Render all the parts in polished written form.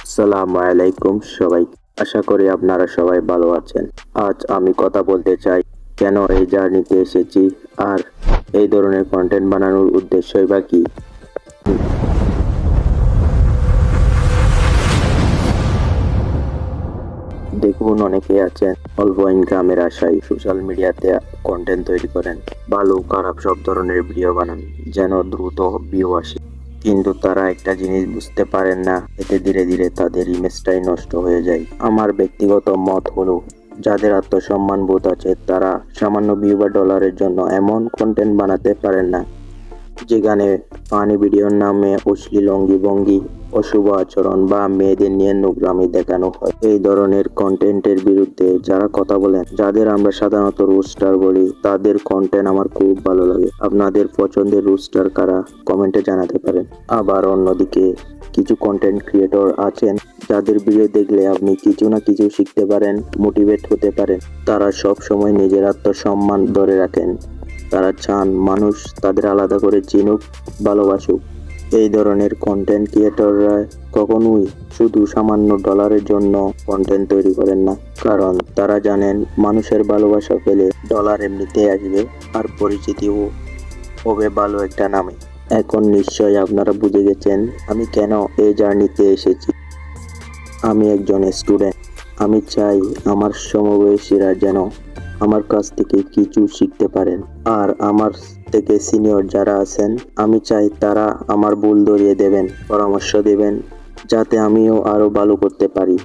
আসসালামু আলাইকুম সবাই, আশা করি আপনারা সবাই ভালো আছেন। আজ আমি কথা বলতে চাই কেন এই জার্নিতে এসেছি আর এই ধরনের কন্টেন্ট বানানোর উদ্দেশ্যই বা কি। দেখুন, অনেকে আছেন অল্প ইনকামের আশায় সোশ্যাল মিডিয়াতে কন্টেন্ট তৈরি করেন, ভালো খারাপ সব ধরনের ভিডিও বানান যেন দ্রুত ভিউ আসে। কিন্তু তারা একটা জিনিস বুঝতে পারেন না, এতে ধীরে ধীরে তাদের ইমেজটাই নষ্ট হয়ে যায়। আমার ব্যক্তিগত মত হলো, যাদের আত্মসম্মান বোধ আছে তারা সামান্য ভিউ বা ডলারের জন্য এমন কন্টেন্ট বানাতে পারেন না যেখানে ফানি ভিডিওর নামে অশ্লীল অঙ্গভঙ্গি, অশুভ আচরণ বা মেয়েদের নিয়ে নোংরামি দেখানো হয়। এই ধরনের কন্টেন্টের বিরুদ্ধে যারা কথা বলেন, যাদের আমরা সাধারণত রোস্টার বলি, তাদের কন্টেন্ট আমার খুব ভালো লাগে। আপনাদের পছন্দের রোস্টার কারা কমেন্টে জানাতে পারেন। আবার অন্যদিকে কিছু কন্টেন্ট ক্রিয়েটর আছেন যাদের ভিডিও দেখলে আপনি কিছু না কিছু শিখতে পারেন, মোটিভেট হতে পারেন। তারা সব সময় নিজের আত্মসম্মান ধরে রাখেন। তারা চান মানুষ তাদের আলাদা করে চিনুক, ভালোবাসুক। এই ধরনের কন্টেন্ট ক্রিয়েটররা কখনোই শুধু সামান্য ডলারের জন্য কন্টেন্ট তৈরি করেন না, কারণ তারা জানেন মানুষের ভালোবাসা পেলে ডলার এমনিতেই আসবে আর পরিচিতিও হবে ভালো একটা নামে। এখন নিশ্চয়ই আপনারা বুঝে গেছেন আমি কেন এই জার্নিতে এসেছি। আমি একজন স্টুডেন্ট। আমি চাই আমার সমবয়সীরা যেন আমার কাছ থেকে কিছু শিখতে পারেন, আর আমার থেকে সিনিয়র যারা আছেন আমি চাই তারা আমার ভুল ধরিয়ে দেবেন, পরামর্শ দেবেন যাতে আমিও আরো ভালো করতে পারি।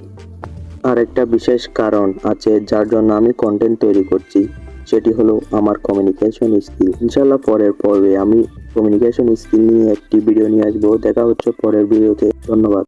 আর একটা বিশেষ কারণ আছে যার জন্য আমি কন্টেন্ট তৈরি করছি, সেটি হলো আমার কমিউনিকেশন স্কিল। ইনশাল্লাহ পরের পর্বে আমি কমিউনিকেশন স্কিল নিয়ে একটি ভিডিও নিয়ে আসবো। দেখা হচ্ছে পরের ভিডিওতে। ধন্যবাদ।